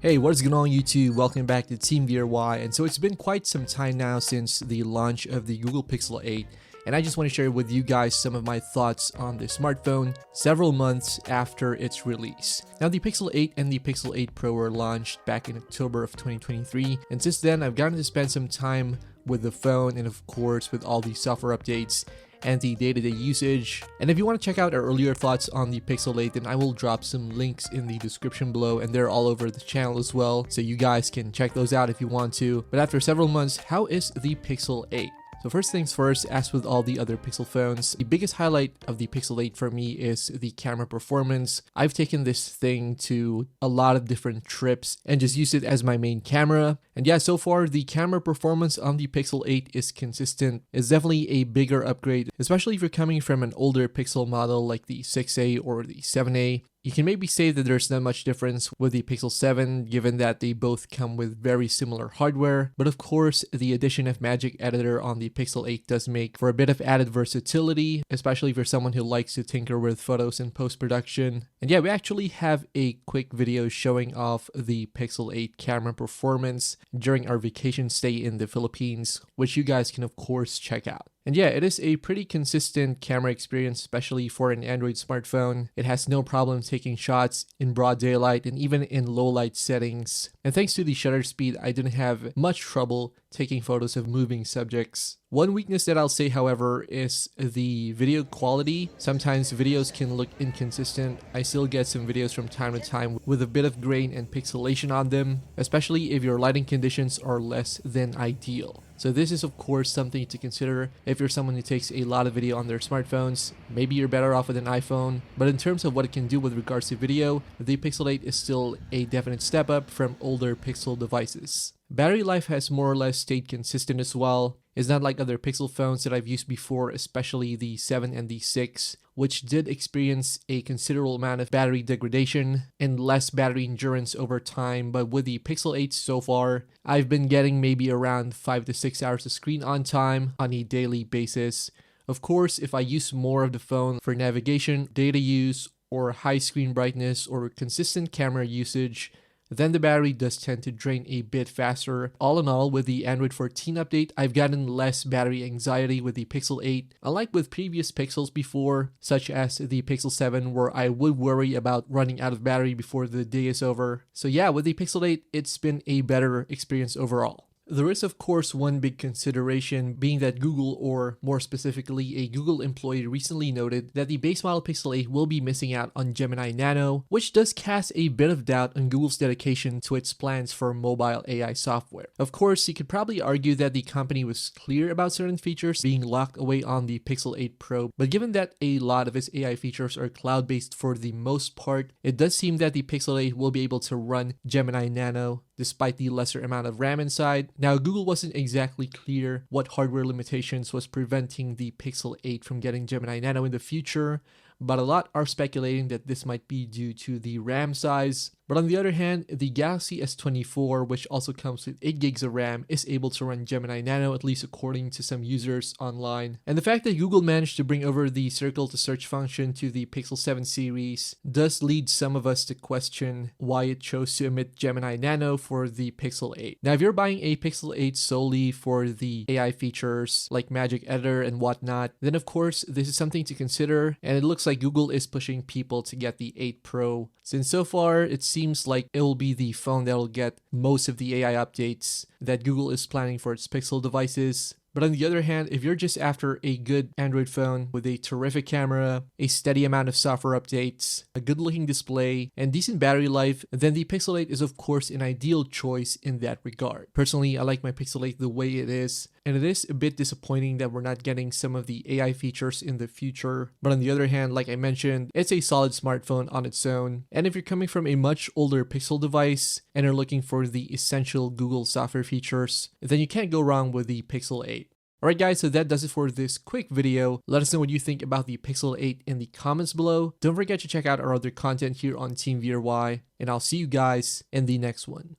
Hey, what's going on YouTube? Welcome back to Team VRY. And so it's been quite some time now since the launch of the Google Pixel 8, and I just want to share with you guys some of my thoughts on the smartphone several months after its release. Now, the Pixel 8 and the Pixel 8 Pro were launched back in October of 2023, and since then I've gotten to spend some time with the phone and of course with all the software updates and the day-to-day usage. And if you want to check out our earlier thoughts on the Pixel 8, then I will drop some links in the description below, and they're all over the channel as well, so you guys can check those out if you want to. But after several months, how is the Pixel 8? So first things first, as with all the other Pixel phones, the biggest highlight of the Pixel 8 for me is the camera performance. I've taken this thing to a lot of different trips and just used it as my main camera. And yeah, so far the camera performance on the Pixel 8 is consistent. It's definitely a bigger upgrade, especially if you're coming from an older Pixel model like the 6A or the 7A. You can maybe say that there's not much difference with the Pixel 7 given that they both come with very similar hardware, but of course the addition of Magic Editor on the Pixel 8 does make for a bit of added versatility, especially for someone who likes to tinker with photos in post-production. And yeah, we actually have a quick video showing off the Pixel 8 camera performance during our vacation stay in the Philippines, which you guys can of course check out. And yeah, it is a pretty consistent camera experience, especially for an Android smartphone. It has no problem taking shots in broad daylight and even in low light settings. And thanks to the shutter speed, I didn't have much trouble taking photos of moving subjects. One weakness that I'll say, however, is the video quality. Sometimes videos can look inconsistent. I still get some videos from time to time with a bit of grain and pixelation on them, especially if your lighting conditions are less than ideal. So this is of course something to consider if you're someone who takes a lot of video on their smartphones. Maybe you're better off with an iPhone, but in terms of what it can do with regards to video, the Pixel 8 is still a definite step up from older Pixel devices. Battery life has more or less stayed consistent as well. It's not like other Pixel phones that I've used before, especially the 7 and the 6, which did experience a considerable amount of battery degradation and less battery endurance over time. But with the Pixel 8 so far, I've been getting maybe around 5 to 6 hours of screen on time on a daily basis. Of course, if I use more of the phone for navigation, data use, or high screen brightness, or consistent camera usage, then the battery does tend to drain a bit faster. All in all, with the Android 14 update, I've gotten less battery anxiety with the Pixel 8, unlike with previous Pixels before, such as the Pixel 7, where I would worry about running out of battery before the day is over. So yeah, with the Pixel 8, it's been a better experience overall. There is of course one big consideration, being that Google, or more specifically a Google employee, recently noted that the base model Pixel 8 will be missing out on Gemini Nano, which does cast a bit of doubt on Google's dedication to its plans for mobile AI software. Of course, you could probably argue that the company was clear about certain features being locked away on the Pixel 8 Pro, but given that a lot of its AI features are cloud-based for the most part, it does seem that the Pixel 8 will be able to run Gemini Nano despite the lesser amount of RAM inside. Now, Google wasn't exactly clear what hardware limitations was preventing the Pixel 8 from getting Gemini Nano in the future, but a lot are speculating that this might be due to the RAM size. But on the other hand, the Galaxy S24, which also comes with 8 gigs of RAM, is able to run Gemini Nano, at least according to some users online. And the fact that Google managed to bring over the circle to search function to the Pixel 7 series does lead some of us to question why it chose to omit Gemini Nano for the Pixel 8. Now, if you're buying a Pixel 8 solely for the AI features like Magic Editor and whatnot, then of course this is something to consider, and it looks like Google is pushing people to get the 8 Pro, since so far it seems like it will be the phone that will get most of the AI updates that Google is planning for its Pixel devices. But on the other hand, if you're just after a good Android phone with a terrific camera, a steady amount of software updates, a good looking display, and decent battery life, then the Pixel 8 is of course an ideal choice in that regard. Personally, I like my Pixel 8 the way it is, and it is a bit disappointing that we're not getting some of the AI features in the future. But on the other hand, like I mentioned, it's a solid smartphone on its own. And if you're coming from a much older Pixel device and are looking for the essential Google software features, then you can't go wrong with the Pixel 8. Alright guys, so that does it for this quick video. Let us know what you think about the Pixel 8 in the comments below. Don't forget to check out our other content here on Team VRY, and I'll see you guys in the next one.